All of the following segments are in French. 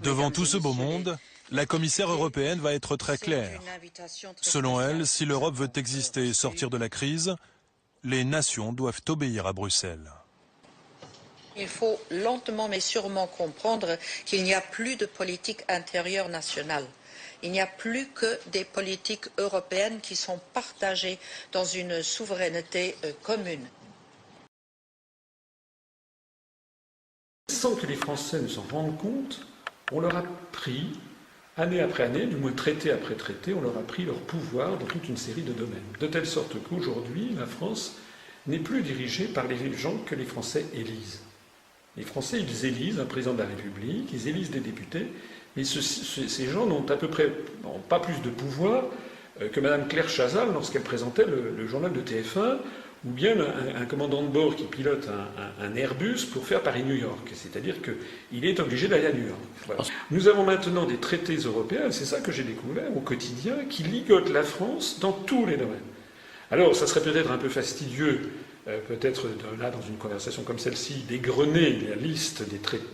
Devant tout ce beau monde, la commissaire européenne va être très claire. Selon elle, si l'Europe veut exister et sortir de la crise, les nations doivent obéir à Bruxelles. Il faut lentement mais sûrement comprendre qu'il n'y a plus de politique intérieure nationale. Il n'y a plus que des politiques européennes qui sont partagées dans une souveraineté commune. Sans que les Français ne s'en rendent compte, on leur a pris, année après année, du moins traité après traité, on leur a pris leur pouvoir dans toute une série de domaines. De telle sorte qu'aujourd'hui, la France n'est plus dirigée par les gens que les Français élisent. Les Français, ils élisent un président de la République, ils élisent des députés, mais ces gens n'ont à peu près pas plus de pouvoir que Mme Claire Chazal lorsqu'elle présentait le journal de TF1, ou bien un commandant de bord qui pilote un Airbus pour faire Paris-New York. C'est-à-dire qu'il est obligé d'aller à New York. Voilà. Nous avons maintenant des traités européens, c'est ça que j'ai découvert au quotidien, qui ligotent la France dans tous les domaines. Alors, ça serait peut-être un peu fastidieux, peut-être là, dans une conversation comme celle-ci, d'égrener la liste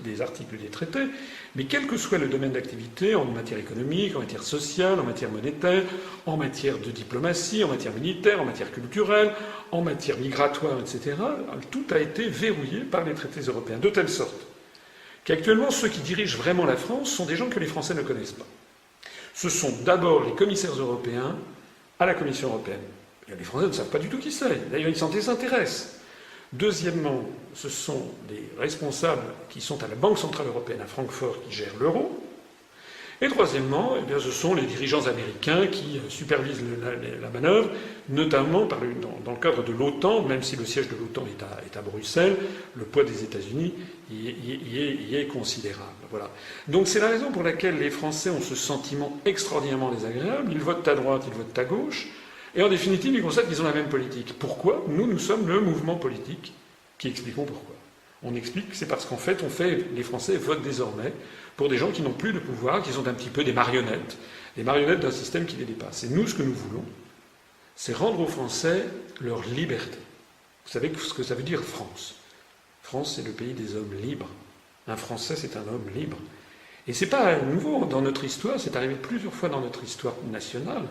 des articles des traités, mais quel que soit le domaine d'activité, en matière économique, en matière sociale, en matière monétaire, en matière de diplomatie, en matière militaire, en matière culturelle, en matière migratoire, etc., tout a été verrouillé par les traités européens, de telle sorte qu'actuellement, ceux qui dirigent vraiment la France sont des gens que les Français ne connaissent pas. Ce sont d'abord les commissaires européens à la Commission européenne. Les Français ne savent pas du tout qui c'est. D'ailleurs, ils s'en désintéressent. Deuxièmement, ce sont des responsables qui sont à la Banque centrale européenne à Francfort qui gèrent l'euro. Et troisièmement, eh bien, ce sont les dirigeants américains qui supervisent la manœuvre, notamment dans le cadre de l'OTAN, même si le siège de l'OTAN est à Bruxelles, le poids des États-Unis y est considérable. Voilà. Donc c'est la raison pour laquelle les Français ont ce sentiment extraordinairement désagréable. Ils votent à droite, ils votent à gauche. Et en définitive, ils constatent qu'ils ont la même politique. Pourquoi ? Nous sommes le mouvement politique qui expliquons pourquoi. On explique que c'est parce qu'en fait, les Français votent désormais pour des gens qui n'ont plus de pouvoir, qui sont un petit peu des marionnettes d'un système qui les dépasse. Et nous, ce que nous voulons, c'est rendre aux Français leur liberté. Vous savez ce que ça veut dire, France ? France, c'est le pays des hommes libres. Un Français, c'est un homme libre. Et c'est pas nouveau dans notre histoire, c'est arrivé plusieurs fois dans notre histoire nationale,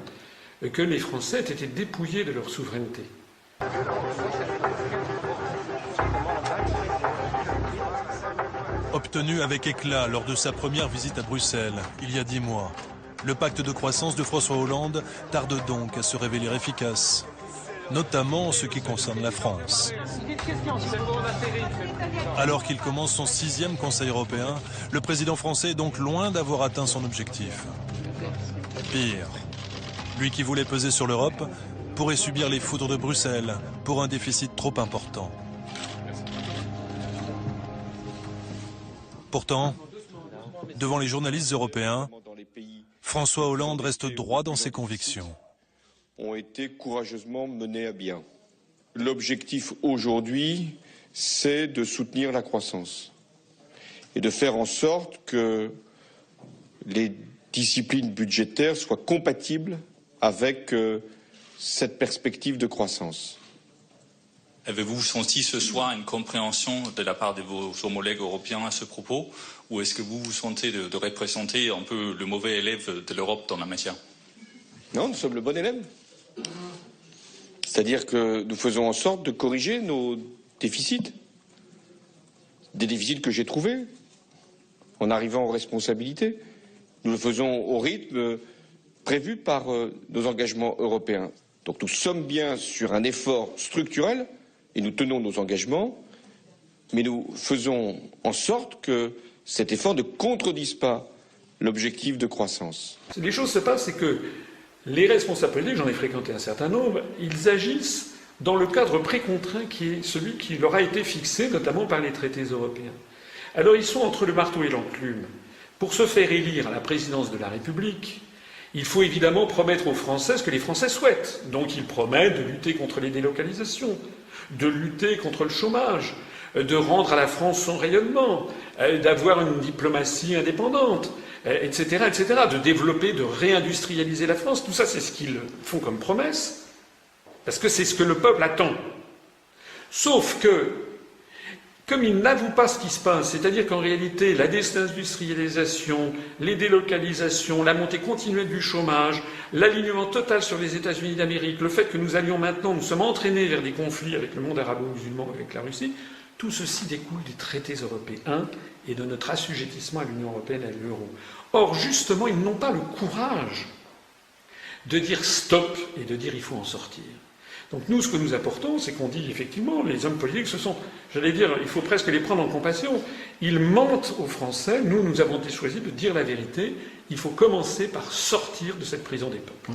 que les Français aient été dépouillés de leur souveraineté. Obtenu avec éclat lors de sa première visite à Bruxelles, il y a 10 mois, le pacte de croissance de François Hollande tarde donc à se révéler efficace, notamment en ce qui concerne la France. Alors qu'il commence son 6e Conseil européen, le président français est donc loin d'avoir atteint son objectif. Pire, lui qui voulait peser sur l'Europe pourrait subir les foudres de Bruxelles pour un déficit trop important. Pourtant, devant les journalistes européens, François Hollande reste droit dans ses convictions. Ont été courageusement menés à bien. L'objectif aujourd'hui, c'est de soutenir la croissance et de faire en sorte que les disciplines budgétaires soient compatibles avec cette perspective de croissance. Avez-vous senti ce soir une compréhension de la part de vos homologues européens à ce propos, ou est-ce que vous vous sentez de représenter un peu le mauvais élève de l'Europe dans la matière ? Non, nous sommes le bon élève. C'est-à-dire que nous faisons en sorte de corriger nos déficits. Des déficits que j'ai trouvés en arrivant aux responsabilités. Nous le faisons au rythme prévu par nos engagements européens. Donc nous sommes bien sur un effort structurel et nous tenons nos engagements, mais nous faisons en sorte que cet effort ne contredise pas l'objectif de croissance. Les choses se passent, c'est que les responsables politiques, j'en ai fréquenté un certain nombre, ils agissent dans le cadre précontrait qui est celui qui leur a été fixé, notamment par les traités européens. Alors ils sont entre le marteau et l'enclume. Pour se faire élire à la présidence de la République, il faut évidemment promettre aux Français ce que les Français souhaitent. Donc ils promettent de lutter contre les délocalisations, de lutter contre le chômage, de rendre à la France son rayonnement, d'avoir une diplomatie indépendante, etc., etc., de développer, de réindustrialiser la France. Tout ça, c'est ce qu'ils font comme promesse, parce que c'est ce que le peuple attend. Sauf que, comme ils n'avouent pas ce qui se passe, c'est-à-dire qu'en réalité, la désindustrialisation, les délocalisations, la montée continue du chômage, l'alignement total sur les États-Unis d'Amérique, le fait que nous sommes entraînés vers des conflits avec le monde arabo-musulman, avec la Russie, tout ceci découle des traités européens et de notre assujettissement à l'Union européenne et à l'euro. Or, justement, ils n'ont pas le courage de dire stop et de dire il faut en sortir. Donc nous, ce que nous apportons, c'est qu'on dit effectivement, les hommes politiques, il faut presque les prendre en compassion. Ils mentent aux Français. Nous avons choisi de dire la vérité. Il faut commencer par sortir de cette prison des peuples.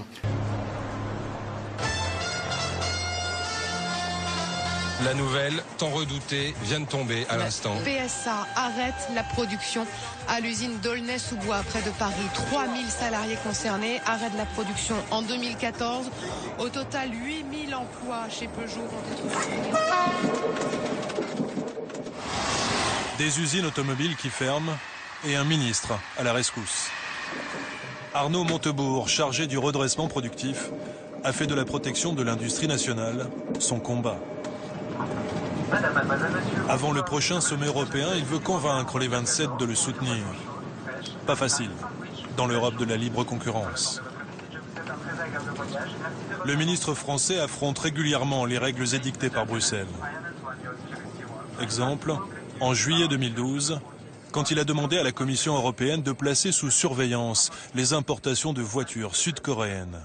La nouvelle, tant redoutée, vient de tomber à l'instant. PSA arrête la production à l'usine d'Aulnay-sous-Bois, près de Paris. 3000 salariés concernés, arrêt de la production en 2014. Au total, 8000 emplois chez Peugeot vont être supprimés. Des usines automobiles qui ferment et un ministre à la rescousse. Arnaud Montebourg, chargé du redressement productif, a fait de la protection de l'industrie nationale son combat. Avant le prochain sommet européen, il veut convaincre les 27 de le soutenir. Pas facile, dans l'Europe de la libre concurrence. Le ministre français affronte régulièrement les règles édictées par Bruxelles. Exemple, en juillet 2012, quand il a demandé à la Commission européenne de placer sous surveillance les importations de voitures sud-coréennes,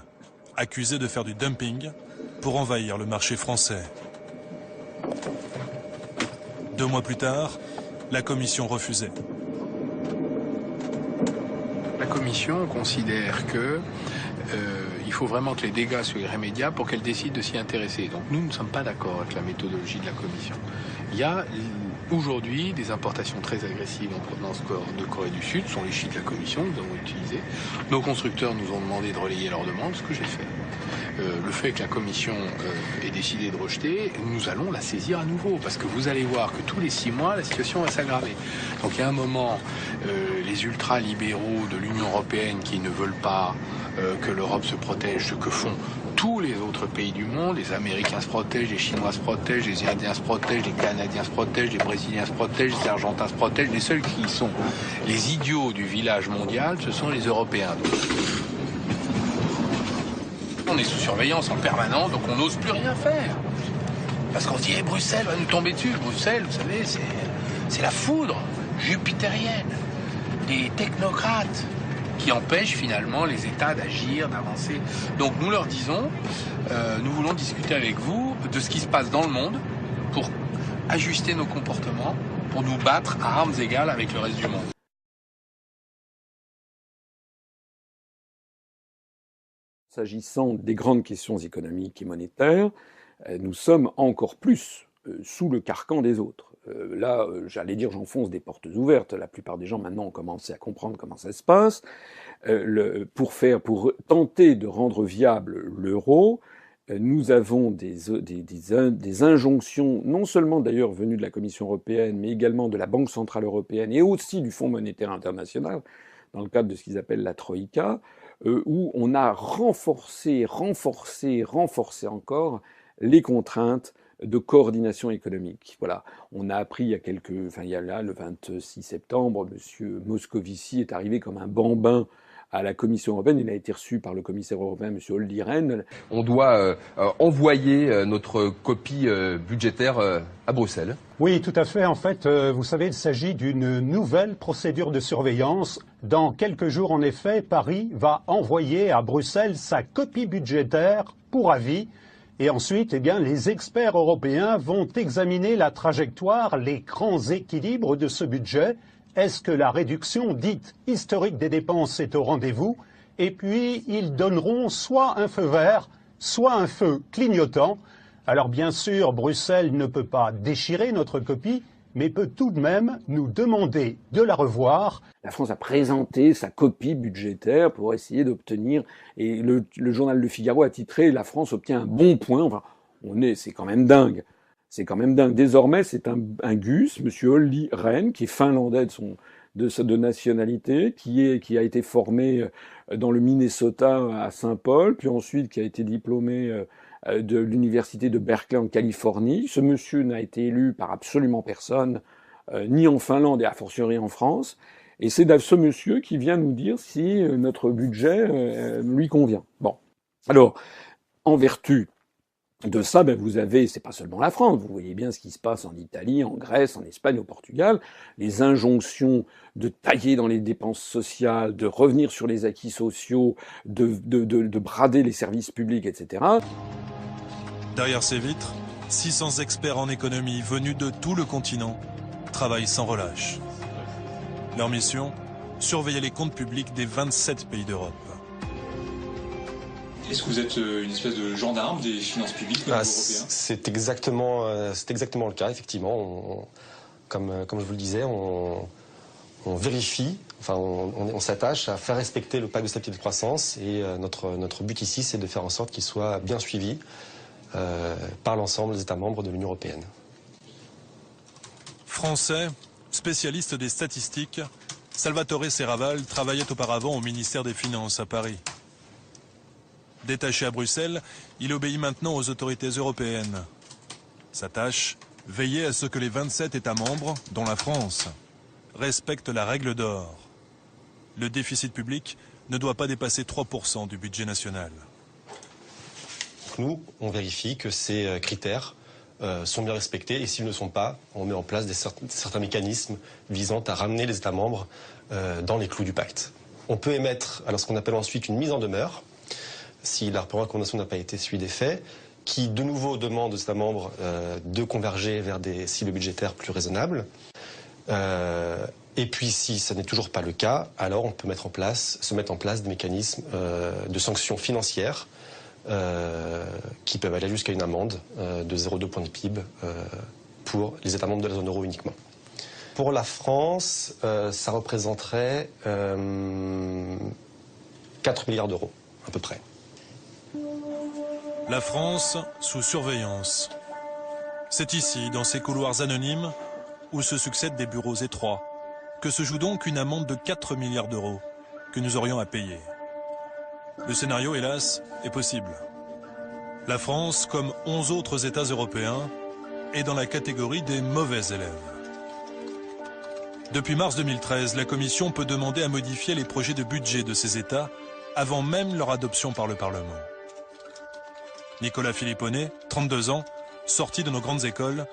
accusées de faire du dumping pour envahir le marché français. 2 mois plus tard, la Commission refusait. La Commission considère que il faut vraiment que les dégâts soient irrémédiables pour qu'elle décide de s'y intéresser. Donc nous ne sommes pas d'accord avec la méthodologie de la Commission. Il y a aujourd'hui des importations très agressives en provenance de Corée du Sud, ce sont les chiites de la Commission que nous avons utilisés. Nos constructeurs nous ont demandé de relayer leurs demandes, ce que j'ai fait. Le fait que la Commission ait décidé de rejeter, nous allons la saisir à nouveau, parce que vous allez voir que tous les 6 mois, la situation va s'aggraver. Donc il y a un moment, les ultra-libéraux de l'Union européenne qui ne veulent pas que l'Europe se protège, ce que font tous les autres pays du monde, les Américains se protègent, les Chinois se protègent, les Indiens se protègent, les Canadiens se protègent, les Brésiliens se protègent, les Argentins se protègent, les seuls qui sont les idiots du village mondial, ce sont les Européens. On est sous surveillance en permanence, donc on n'ose plus rien faire. Parce qu'on se dit, Bruxelles va nous tomber dessus. Bruxelles, vous savez, c'est la foudre jupitérienne des technocrates qui empêchent finalement les États d'agir, d'avancer. Donc nous leur disons, nous voulons discuter avec vous de ce qui se passe dans le monde pour ajuster nos comportements, pour nous battre à armes égales avec le reste du monde. S'agissant des grandes questions économiques et monétaires, nous sommes encore plus sous le carcan des autres. Là, j'allais dire, j'enfonce des portes ouvertes. La plupart des gens maintenant ont commencé à comprendre comment ça se passe. Pour tenter de rendre viable l'euro, nous avons des injonctions, non seulement d'ailleurs venues de la Commission européenne, mais également de la Banque centrale européenne et aussi du Fonds monétaire international, dans le cadre de ce qu'ils appellent la Troïka, où on a renforcé encore les contraintes de coordination économique. Voilà. On a appris il y a là, le 26 septembre, M. Moscovici est arrivé comme un bambin à la Commission européenne. Il a été reçu par le commissaire européen, M. Olli Rehn. On doit envoyer notre copie budgétaire à Bruxelles. Oui, tout à fait. En fait, vous savez, il s'agit d'une nouvelle procédure de surveillance. Dans quelques jours, en effet, Paris va envoyer à Bruxelles sa copie budgétaire pour avis. Et ensuite, les experts européens vont examiner la trajectoire, les grands équilibres de ce budget. Est-ce que la réduction dite historique des dépenses est au rendez-vous? Et puis, ils donneront soit un feu vert, soit un feu clignotant. Alors bien sûr, Bruxelles ne peut pas déchirer notre copie, mais peut tout de même nous demander de la revoir. La France a présenté sa copie budgétaire pour essayer d'obtenir, et le journal Le Figaro a titré « La France obtient un bon point ». Enfin, c'est quand même dingue. C'est quand même dingue. Désormais, c'est un Gus, M. Olli Rehn, qui est finlandais de nationalité, qui a été formé dans le Minnesota à Saint-Paul, puis ensuite qui a été diplômé de l'université de Berkeley en Californie. Ce monsieur n'a été élu par absolument personne, ni en Finlande et a fortiori en France. Et c'est ce monsieur qui vient nous dire si notre budget lui convient. Bon. Alors, en vertu de ça, vous avez, c'est pas seulement la France, vous voyez bien ce qui se passe en Italie, en Grèce, en Espagne, au Portugal, les injonctions de tailler dans les dépenses sociales, de revenir sur les acquis sociaux, de brader les services publics, etc. Derrière ces vitres, 600 experts en économie venus de tout le continent travaillent sans relâche. Leur mission, surveiller les comptes publics des 27 pays d'Europe. Est-ce que vous êtes une espèce de gendarme des finances publiques européennes ? C'est exactement le cas, effectivement. Comme je vous le disais, on vérifie, on s'attache à faire respecter le pacte de stabilité et de croissance. Et notre but ici, c'est de faire en sorte qu'il soit bien suivi par l'ensemble des États membres de l'Union européenne. Français, spécialiste des statistiques, Salvatore Serravalle travaillait auparavant au ministère des Finances à Paris. Détaché à Bruxelles, il obéit maintenant aux autorités européennes. Sa tâche, veiller à ce que les 27 États membres, dont la France, respectent la règle d'or. Le déficit public ne doit pas dépasser 3% du budget national. Nous, on vérifie que ces critères sont bien respectés et s'ils ne sont pas, on met en place certains mécanismes visant à ramener les États membres dans les clous du pacte. On peut émettre alors ce qu'on appelle ensuite une mise en demeure, si la recommandation n'a pas été suivie des faits, qui de nouveau demande aux États membres de converger vers des cibles budgétaires plus raisonnables. Et puis si ça n'est toujours pas le cas, alors on peut se mettre en place des mécanismes de sanctions financières qui peuvent aller jusqu'à une amende de 0,2 points de PIB pour les États membres de la zone euro uniquement. Pour la France, ça représenterait 4 milliards d'euros à peu près. La France sous surveillance. C'est ici, dans ces couloirs anonymes, où se succèdent des bureaux étroits, que se joue donc une amende de 4 milliards d'euros que nous aurions à payer. Le scénario, hélas, est possible. La France, comme 11 autres États européens, est dans la catégorie des mauvais élèves. Depuis mars 2013, la Commission peut demander à modifier les projets de budget de ces États avant même leur adoption par le Parlement. Nicolas Filippone, 32 ans, sorti de nos grandes écoles,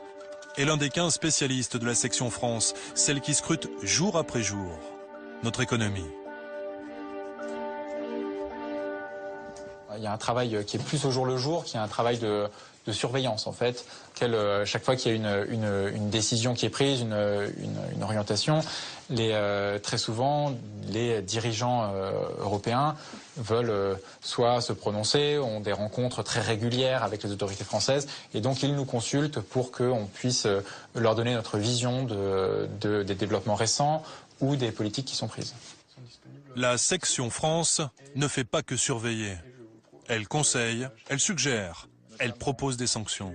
est l'un des 15 spécialistes de la section France, celle qui scrute jour après jour notre économie. Il y a un travail qui est plus au jour le jour, qui est un travail de surveillance en fait. Chaque fois qu'il y a une décision qui est prise, une orientation, très souvent les dirigeants européens veulent soit se prononcer, ont des rencontres très régulières avec les autorités françaises et donc ils nous consultent pour qu'on puisse leur donner notre vision des développements récents ou des politiques qui sont prises. La section France ne fait pas que surveiller. Elle conseille, elle suggère, elle propose des sanctions.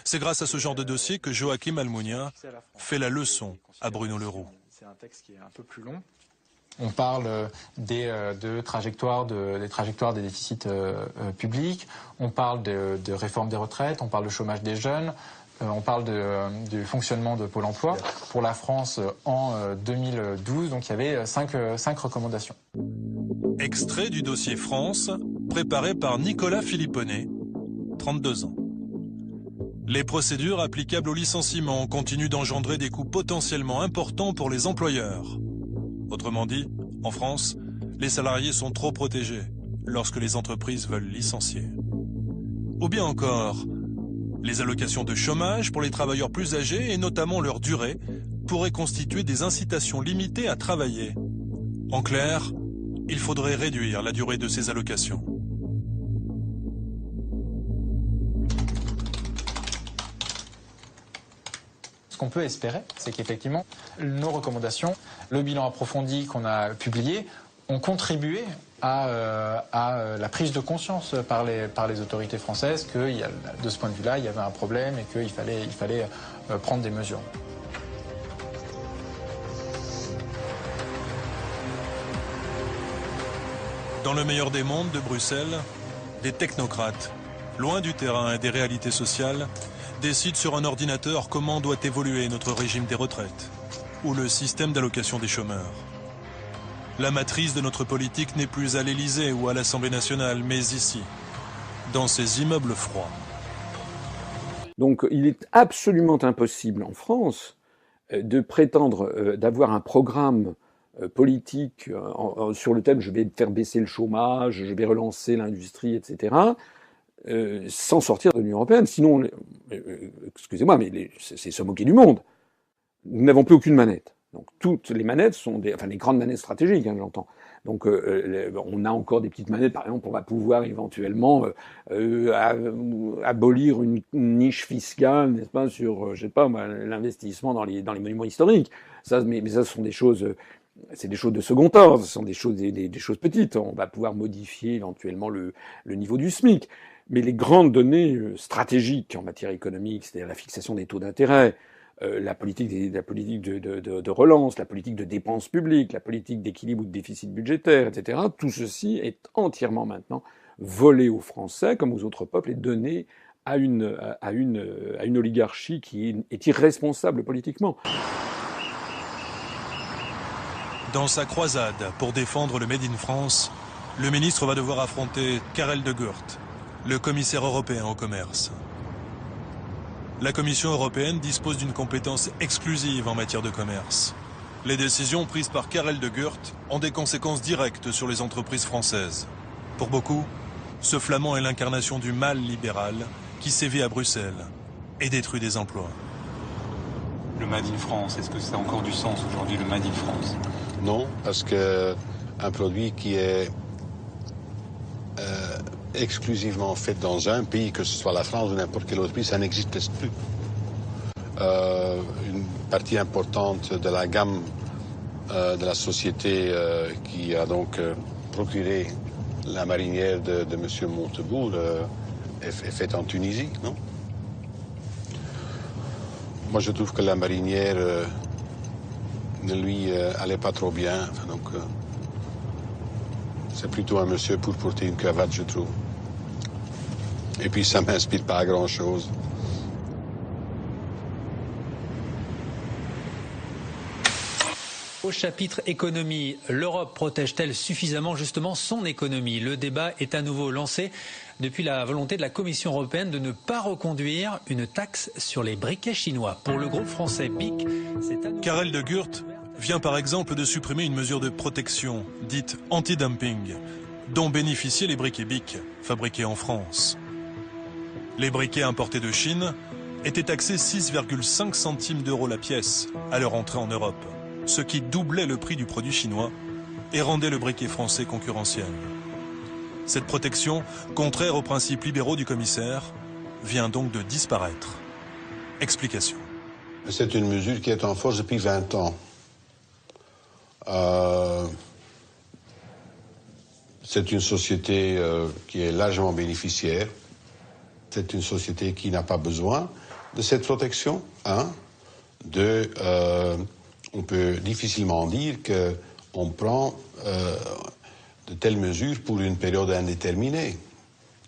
C'est grâce à ce genre de dossier que Joachim Almunia fait la leçon à Bruno Le Roux. C'est un texte qui est un peu plus long. On parle des trajectoires des déficits publics, on parle de réforme des retraites, on parle de chômage des jeunes, on parle du fonctionnement de Pôle emploi. Pour la France, en 2012, donc il y avait cinq recommandations. Extrait du dossier France, préparé par Nicolas Filippone, 32 ans. Les procédures applicables au licenciement continuent d'engendrer des coûts potentiellement importants pour les employeurs. Autrement dit, en France, les salariés sont trop protégés lorsque les entreprises veulent licencier. Ou bien encore, les allocations de chômage pour les travailleurs plus âgés et notamment leur durée pourraient constituer des incitations limitées à travailler. En clair, il faudrait réduire la durée de ces allocations. Ce qu'on peut espérer, c'est qu'effectivement, nos recommandations, le bilan approfondi qu'on a publié, ont contribué à la prise de conscience par les autorités françaises que de ce point de vue-là, il y avait un problème et qu'il fallait prendre des mesures. Dans le meilleur des mondes de Bruxelles, des technocrates loin du terrain et des réalités sociales, décide sur un ordinateur comment doit évoluer notre régime des retraites ou le système d'allocation des chômeurs. La matrice de notre politique n'est plus à l'Élysée ou à l'Assemblée nationale, mais ici, dans ces immeubles froids. Donc il est absolument impossible en France de prétendre d'avoir un programme politique sur le thème « je vais faire baisser le chômage, je vais relancer l'industrie, etc. » sans sortir de l'Union européenne. Sinon, excusez-moi, mais c'est se moquer du monde. Nous n'avons plus aucune manette. Donc toutes les manettes sont les grandes manettes stratégiques, hein, j'entends. Donc on a encore des petites manettes. Par exemple, on va pouvoir éventuellement abolir une niche fiscale, n'est-ce pas, sur l'investissement dans les monuments historiques. Ça, mais ça, ce sont des choses. C'est des choses de second ordre, ce sont des choses petites. On va pouvoir modifier éventuellement le niveau du SMIC. Mais les grandes données stratégiques en matière économique, c'est-à-dire la fixation des taux d'intérêt, la politique de relance, la politique de dépenses publiques, la politique d'équilibre ou de déficit budgétaire, etc., tout ceci est entièrement maintenant volé aux Français comme aux autres peuples et donné à une oligarchie qui est irresponsable politiquement. Dans sa croisade pour défendre le Made in France, le ministre va devoir affronter Karel de Gucht, le commissaire européen au commerce. La Commission européenne dispose d'une compétence exclusive en matière de commerce. Les décisions prises par Karel de Gucht ont des conséquences directes sur les entreprises françaises. Pour beaucoup, ce flamand est l'incarnation du mal libéral qui sévit à Bruxelles et détruit des emplois. Le Made in France, est-ce que ça a encore du sens aujourd'hui, le Made in France? Non, parce que un produit qui est exclusivement fait dans un pays, que ce soit la France ou n'importe quel autre pays, ça n'existe plus. Une partie importante de la gamme de la société qui a donc procuré la marinière de M. Montebourg est faite en Tunisie, non? Moi, je trouve que la marinière ne lui allait pas trop bien. Enfin, donc, c'est plutôt un monsieur pour porter une cravate, je trouve. Et puis, ça m'inspire pas à grand-chose. Au chapitre économie, l'Europe protège-t-elle suffisamment justement son économie? Le débat est à nouveau lancé depuis la volonté de la Commission européenne de ne pas reconduire une taxe sur les briquets chinois. Pour le groupe français BIC, c'est à nouveau... Karel de Gucht vient par exemple de supprimer une mesure de protection, dite anti-dumping, dont bénéficiaient les briquets BIC, fabriqués en France. Les briquets importés de Chine étaient taxés 6,5 centimes d'euros la pièce à leur entrée en Europe, ce qui doublait le prix du produit chinois et rendait le briquet français concurrentiel. Cette protection, contraire aux principes libéraux du commissaire, vient donc de disparaître. Explication. C'est une mesure qui est en force depuis 20 ans. C'est une société qui est largement bénéficiaire. C'est une société qui n'a pas besoin de cette protection. On peut difficilement dire qu'on prend de telles mesures pour une période indéterminée.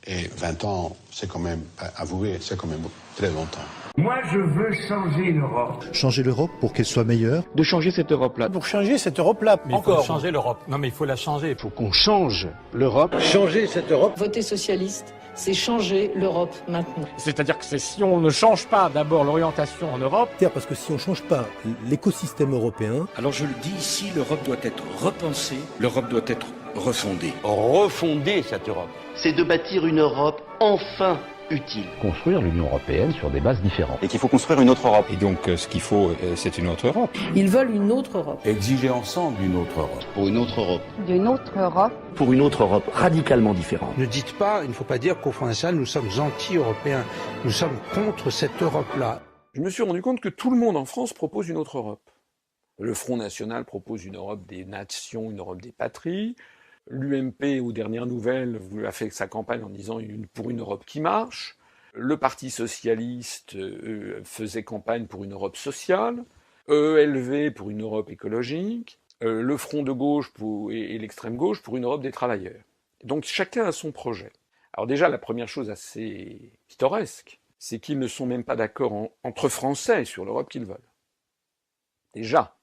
Et 20 ans, c'est quand même, avouez, c'est quand même très longtemps. Moi, je veux changer l'Europe. Changer l'Europe pour qu'elle soit meilleure. De changer cette Europe-là. Pour changer cette Europe-là. Mais encore. Il faut changer l'Europe. Non, mais il faut la changer. Il faut qu'on change l'Europe. Changer cette Europe. Voter socialiste, c'est changer l'Europe maintenant. C'est-à-dire que si on ne change pas d'abord l'orientation en Europe... Parce que si on ne change pas l'écosystème européen... Alors je le dis ici, l'Europe doit être repensée, l'Europe doit être refondée. Refonder cette Europe. C'est de bâtir une Europe enfin utile. Construire l'Union européenne sur des bases différentes. Et qu'il faut construire une autre Europe. Et donc ce qu'il faut, c'est une autre Europe. Ils veulent une autre Europe. Exiger ensemble une autre Europe. Pour une autre Europe. D'une autre Europe. Pour une autre Europe radicalement différente. Ne dites pas, il ne faut pas dire qu'au Front National, nous sommes anti-européens. Nous sommes contre cette Europe-là. Je me suis rendu compte que tout le monde en France propose une autre Europe. Le Front National propose une Europe des nations, une Europe des patries. L'UMP, aux dernières nouvelles, a fait sa campagne en disant pour une Europe qui marche. Le Parti socialiste faisait campagne pour une Europe sociale. ELV pour une Europe écologique. Le Front de gauche et l'extrême gauche pour une Europe des travailleurs. Donc chacun a son projet. Alors déjà, la première chose assez pittoresque, c'est qu'ils ne sont même pas d'accord entre Français sur l'Europe qu'ils veulent. Déjà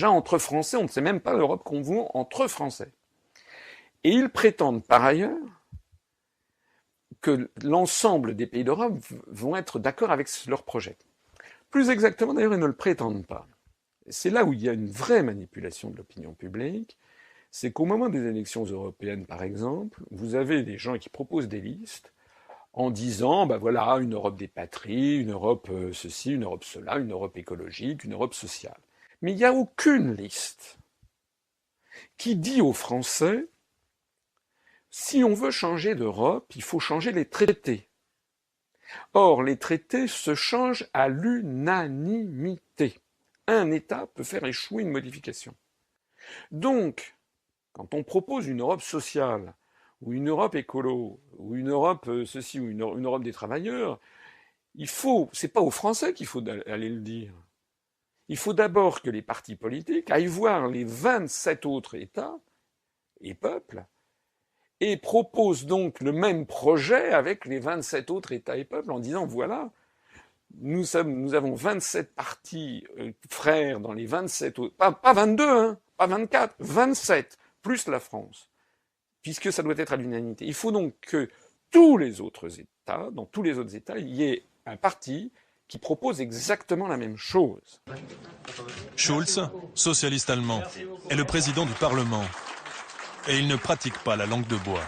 entre Français, on ne sait même pas l'Europe qu'on veut entre Français. Et ils prétendent par ailleurs que l'ensemble des pays d'Europe vont être d'accord avec leur projet. Plus exactement, d'ailleurs, ils ne le prétendent pas. C'est là où il y a une vraie manipulation de l'opinion publique, c'est qu'au moment des élections européennes, par exemple, vous avez des gens qui proposent des listes en disant, ben voilà, une Europe des patries, une Europe ceci, une Europe cela, une Europe écologique, une Europe sociale. Mais il n'y a aucune liste qui dit aux Français, si on veut changer d'Europe, il faut changer les traités. Or, les traités se changent à l'unanimité. Un État peut faire échouer une modification. Donc, quand on propose une Europe sociale, ou une Europe écolo, ou une Europe ceci, ou une Europe des travailleurs, c'est pas aux Français qu'il faut aller le dire. Il faut d'abord que les partis politiques aillent voir les 27 autres États et peuples, et proposent donc le même projet avec les 27 autres États et peuples en disant, voilà, nous avons 27 partis frères dans les 27 autres, pas 22, hein, pas 24, 27, plus la France, puisque ça doit être à l'unanimité. Il faut donc que tous les autres États, dans tous les autres États, il y ait un parti qui propose exactement la même chose. Schulz, socialiste allemand, est le président du Parlement. Et il ne pratique pas la langue de bois.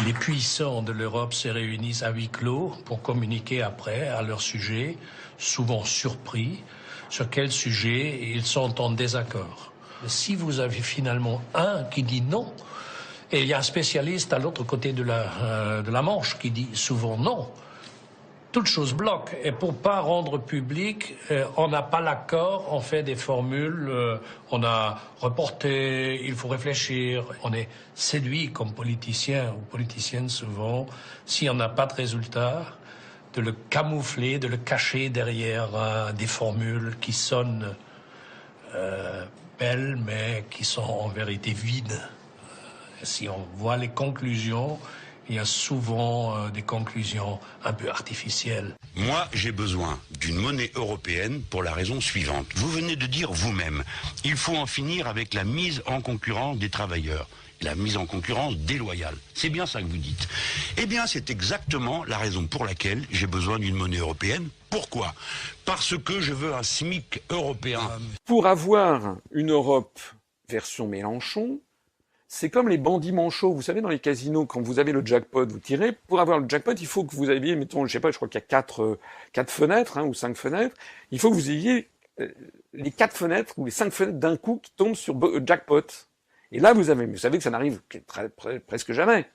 Les puissants de l'Europe se réunissent à huis clos pour communiquer après à leur sujet, souvent surpris, sur quel sujet ils sont en désaccord. Si vous avez finalement un qui dit non, et il y a un spécialiste à l'autre côté de la Manche qui dit souvent non, toute chose bloque. Et pour pas rendre public, on n'a pas l'accord, on fait des formules, on a reporté, il faut réfléchir. On est séduit comme politicien ou politicienne souvent, si on n'a pas de résultat, de le camoufler, de le cacher derrière des formules qui sonnent belles, mais qui sont en vérité vides. Si on voit les conclusions, il y a souvent des conclusions un peu artificielles. Moi, j'ai besoin d'une monnaie européenne pour la raison suivante. Vous venez de dire vous-même, il faut en finir avec la mise en concurrence des travailleurs, la mise en concurrence déloyale. C'est bien ça que vous dites. Eh bien, c'est exactement la raison pour laquelle j'ai besoin d'une monnaie européenne. Pourquoi ? Parce que je veux un SMIC européen. Pour avoir une Europe version Mélenchon, c'est comme les bandits manchots. Vous savez, dans les casinos, quand vous avez le jackpot, vous tirez. Pour avoir le jackpot, il faut que vous ayez, mettons, je sais pas, je crois qu'il y a 4 fenêtres, hein, ou 5 fenêtres. Il faut que vous ayez les 4 fenêtres ou les 5 fenêtres d'un coup qui tombent sur jackpot. Et là, vous savez que ça n'arrive presque jamais.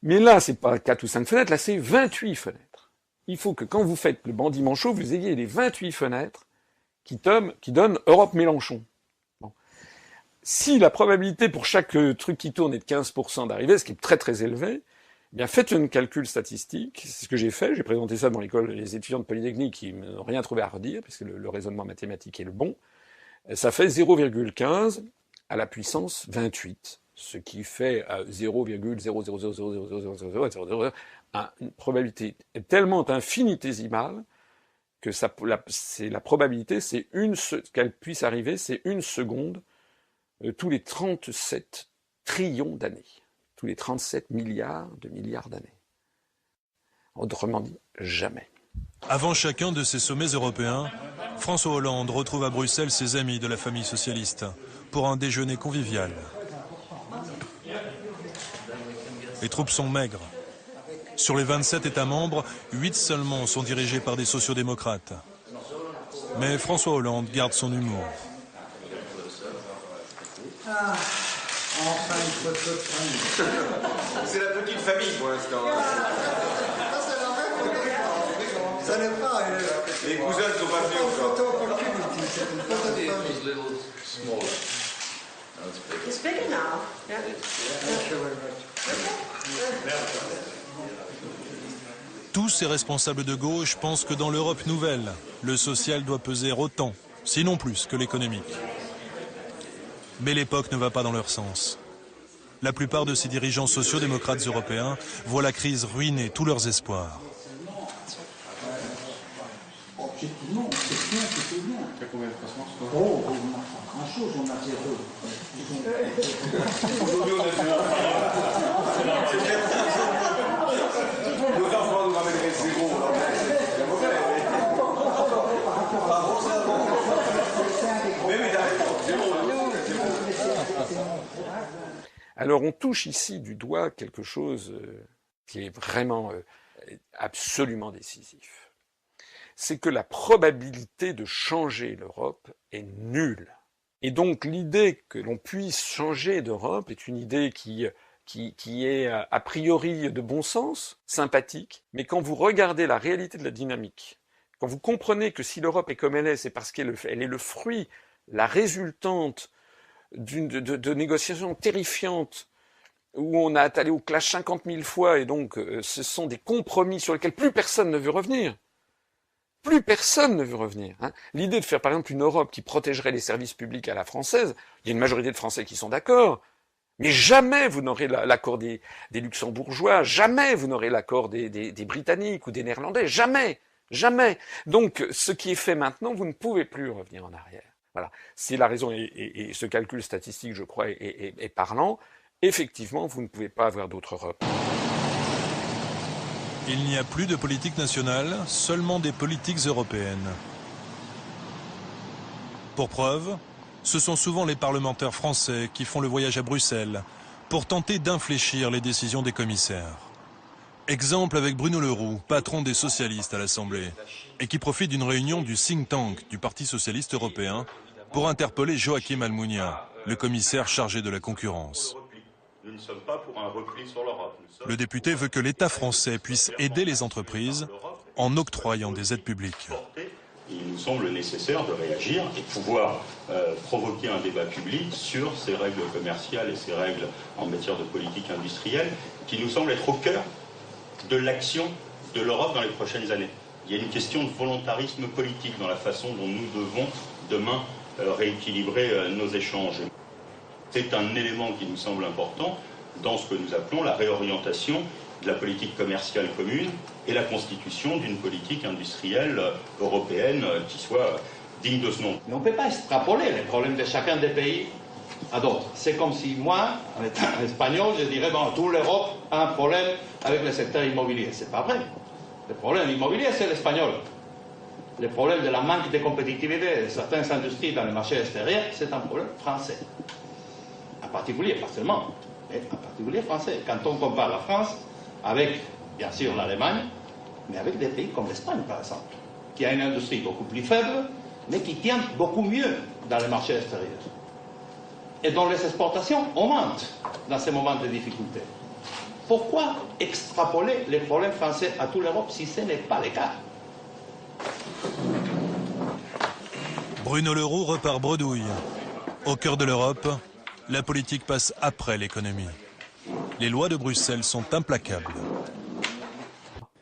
Mais là, c'est pas 4 ou 5 fenêtres, là, c'est 28 fenêtres. Il faut que quand vous faites le bandit manchot, vous ayez les 28 fenêtres qui donnent Europe Mélenchon. Si la probabilité pour chaque truc qui tourne est de 15% d'arriver, ce qui est très très élevé, eh bien faites un calcul statistique, c'est ce que j'ai fait, j'ai présenté ça dans l'école des étudiants de Polytechnique qui n'ont rien trouvé à redire, parce que le raisonnement mathématique est le bon, ça fait 0,15 à la puissance 28, ce qui fait 0,000000000 une probabilité tellement infinitésimale que la probabilité, qu'elle puisse arriver, c'est 1 seconde tous les 37 trillions d'années, tous les 37 milliards d'années. Autrement dit, jamais. Avant chacun de ces sommets européens, François Hollande retrouve à Bruxelles ses amis de la famille socialiste pour un déjeuner convivial. Les troupes sont maigres. Sur les 27 États membres, 8 seulement sont dirigés par des sociodémocrates. Mais François Hollande garde son humour. Ah, enfin une photo de famille. C'est la petite famille pour l'instant. Ça n'est pas. Les cousins ne sont pas venus encore. Photo opportunity, c'est une photo de famille. It's bigger now. Yeah. Tous ces responsables de gauche pensent que dans l'Europe nouvelle, le social doit peser autant, sinon plus, que l'économique. Mais l'époque ne va pas dans leur sens. La plupart de ces dirigeants sociaux-démocrates européens voient la crise ruiner tous leurs espoirs. Objectivement, c'est bien, c'était bien. Oh, pas grand-chose, on a zéro. Nos enfants nous ramèneraient zéro. Alors on touche ici du doigt quelque chose qui est vraiment absolument décisif. C'est que la probabilité de changer l'Europe est nulle. Et donc l'idée que l'on puisse changer d'Europe est une idée qui est a priori de bon sens, sympathique, mais quand vous regardez la réalité de la dynamique, quand vous comprenez que si l'Europe est comme elle est, c'est parce qu'elle est le fruit, la résultante de négociations terrifiantes où on a allé au clash 50 000 fois et donc ce sont des compromis sur lesquels plus personne ne veut revenir. Plus personne ne veut revenir. L'idée de faire par exemple une Europe qui protégerait les services publics à la française, il y a une majorité de Français qui sont d'accord, mais jamais vous n'aurez l'accord des Luxembourgeois, jamais vous n'aurez l'accord des Britanniques ou des Néerlandais, jamais, jamais. Donc ce qui est fait maintenant, vous ne pouvez plus revenir en arrière. Voilà, c'est la raison, et ce calcul statistique, je crois, est parlant. Effectivement, vous ne pouvez pas avoir d'autre Europe. Il n'y a plus de politique nationale, seulement des politiques européennes. Pour preuve, ce sont souvent les parlementaires français qui font le voyage à Bruxelles pour tenter d'infléchir les décisions des commissaires. Exemple avec Bruno Le Roux, patron des socialistes à l'Assemblée, et qui profite d'une réunion du think tank du Parti socialiste européen pour interpeller Joachim Almunia, le commissaire chargé de la concurrence. Nous ne sommes pas pour un repli sur l'Europe. Le député veut que l'État français puisse aider les entreprises en octroyant des aides publiques. Il nous semble nécessaire de réagir et de pouvoir provoquer un débat public sur ces règles commerciales et ces règles en matière de politique industrielle qui nous semblent être au cœur de l'action de l'Europe dans les prochaines années. Il y a une question de volontarisme politique dans la façon dont nous devons demain rééquilibrer nos échanges. C'est un élément qui nous semble important dans ce que nous appelons la réorientation de la politique commerciale commune et la constitution d'une politique industrielle européenne qui soit digne de ce nom. Mais on ne peut pas extrapoler les problèmes de chacun des pays à d'autres. C'est comme si moi, en étant espagnol, je dirais bon, toute l'Europe a un problème avec le secteur immobilier. C'est pas vrai. Le problème immobilier, c'est l'espagnol. Le problème de la manque de compétitivité de certaines industries dans le marché extérieur, c'est un problème français. En particulier, pas seulement, mais en particulier français. Quand on compare la France avec, bien sûr, l'Allemagne, mais avec des pays comme l'Espagne, par exemple, qui a une industrie beaucoup plus faible, mais qui tient beaucoup mieux dans le marché extérieur. Et dont les exportations augmentent dans ces moments de difficulté. Pourquoi extrapoler les problèmes français à toute l'Europe si ce n'est pas le cas? Bruno Le Roux repart bredouille. Au cœur de l'Europe, la politique passe après l'économie. Les lois de Bruxelles sont implacables.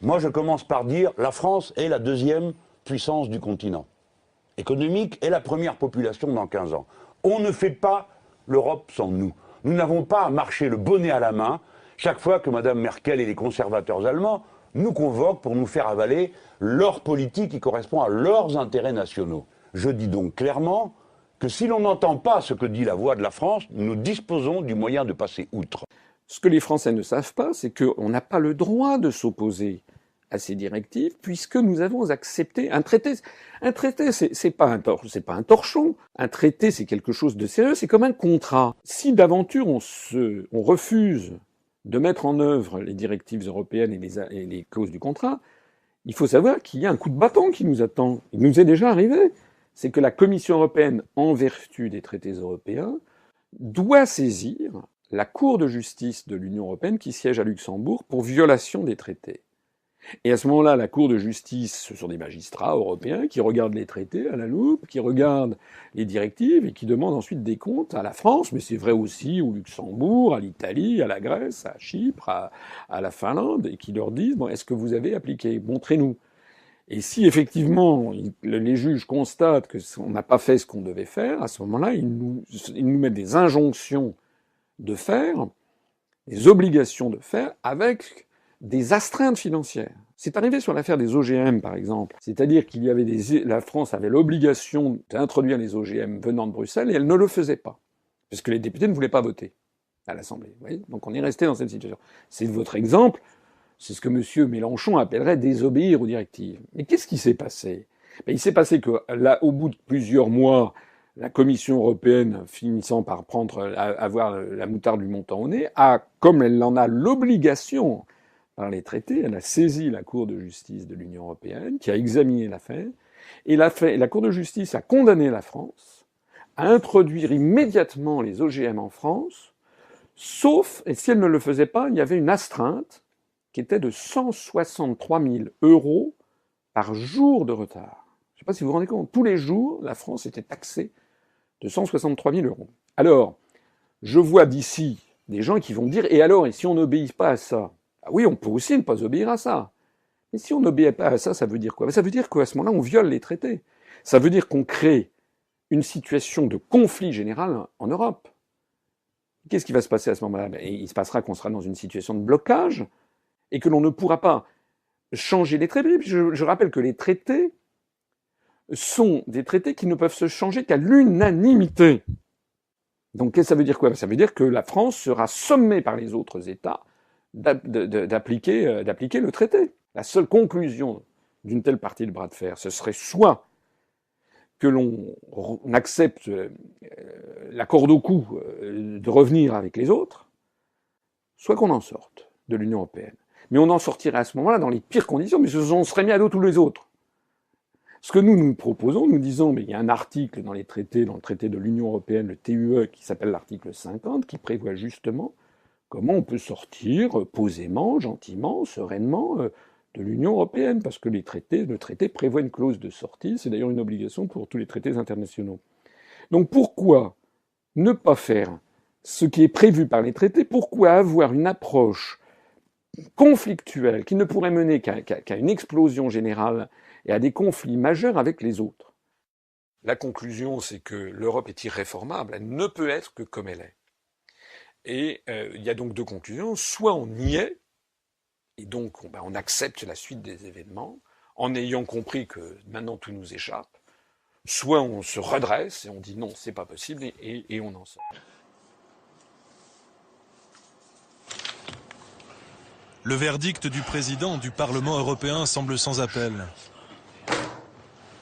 Moi, je commence par dire la France est la deuxième puissance du continent économique et la première population dans 15 ans. On ne fait pas l'Europe sans nous. Nous n'avons pas à marcher le bonnet à la main chaque fois que Mme Merkel et les conservateurs allemands nous convoquent pour nous faire avaler leur politique qui correspond à leurs intérêts nationaux. Je dis donc clairement que si l'on n'entend pas ce que dit la voix de la France, nous disposons du moyen de passer outre. Ce que les Français ne savent pas, c'est qu'on n'a pas le droit de s'opposer à ces directives, puisque nous avons accepté un traité. Un traité, c'est pas un torchon. Un traité, c'est quelque chose de sérieux, c'est comme un contrat. Si d'aventure on refuse de mettre en œuvre les directives européennes et les clauses du contrat, il faut savoir qu'il y a un coup de bâton qui nous attend. Il nous est déjà arrivé. C'est que la Commission européenne, en vertu des traités européens, doit saisir la Cour de justice de l'Union européenne qui siège à Luxembourg pour violation des traités. Et à ce moment-là, la Cour de justice, ce sont des magistrats européens qui regardent les traités à la loupe, qui regardent les directives et qui demandent ensuite des comptes à la France, mais c'est vrai aussi au Luxembourg, à l'Italie, à la Grèce, à Chypre, à la Finlande, et qui leur disent bon, est-ce que vous avez appliqué? Montrez-nous. Et si effectivement les juges constatent qu'on n'a pas fait ce qu'on devait faire, à ce moment-là, ils nous mettent des injonctions de faire, des obligations de faire avec des astreintes financières. C'est arrivé sur l'affaire des OGM, par exemple. C'est-à-dire qu'il y avait la France avait l'obligation d'introduire les OGM venant de Bruxelles et elle ne le faisait pas. Parce que les députés ne voulaient pas voter à l'Assemblée. Vous voyez ? Donc on est resté dans cette situation. C'est votre exemple. C'est ce que M. Mélenchon appellerait désobéir aux directives. Mais qu'est-ce qui s'est passé ? Il s'est passé que là, au bout de plusieurs mois, la Commission européenne, finissant par avoir la moutarde du montant au nez, comme elle en a l'obligation par les traités, elle a saisi la Cour de justice de l'Union européenne, qui a examiné l'affaire, et la Cour de justice a condamné la France à introduire immédiatement les OGM en France, sauf, et si elle ne le faisait pas, il y avait une astreinte qui était de 163 000 € par jour de retard. Je ne sais pas si vous vous rendez compte, tous les jours, la France était taxée de 163 000 €. Alors, je vois d'ici des gens qui vont dire « Et alors, et si on n'obéit pas à ça ?» Ah oui, on peut aussi ne pas obéir à ça. Mais si on n'obéit pas à ça, ça veut dire quoi ? Ça veut dire qu'à ce moment-là, on viole les traités. Ça veut dire qu'on crée une situation de conflit général en Europe. Qu'est-ce qui va se passer à ce moment-là ? Il se passera qu'on sera dans une situation de blocage et que l'on ne pourra pas changer les traités. Je rappelle que les traités sont des traités qui ne peuvent se changer qu'à l'unanimité. Donc, qu'est-ce que ça veut dire quoi ? Ça veut dire que la France sera sommée par les autres États d'appliquer le traité. La seule conclusion d'une telle partie de bras de fer, ce serait soit que l'on accepte la corde au cou de revenir avec les autres, soit qu'on en sorte de l'Union européenne. Mais on en sortirait à ce moment-là dans les pires conditions, mais on serait mis à dos tous les autres. Ce que nous proposons, nous disons, mais il y a un article dans les traités, dans le traité de l'Union européenne, le TUE, qui s'appelle l'article 50, qui prévoit justement comment on peut sortir posément, gentiment, sereinement de l'Union européenne, parce que le traité prévoit une clause de sortie, c'est d'ailleurs une obligation pour tous les traités internationaux. Donc pourquoi ne pas faire ce qui est prévu par les traités ? Pourquoi avoir une approche conflictuelle qui ne pourrait mener qu'à une explosion générale et à des conflits majeurs avec les autres ? La conclusion, c'est que l'Europe est irréformable, elle ne peut être que comme elle est. Et il y a donc deux conclusions. Soit on y est, et donc on accepte la suite des événements, en ayant compris que maintenant tout nous échappe. Soit on se redresse et on dit non, c'est pas possible, et on en sort. Le verdict du président du Parlement européen semble sans appel.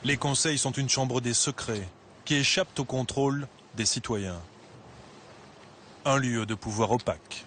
Les conseils sont une chambre des secrets qui échappent au contrôle des citoyens. Un lieu de pouvoir opaque.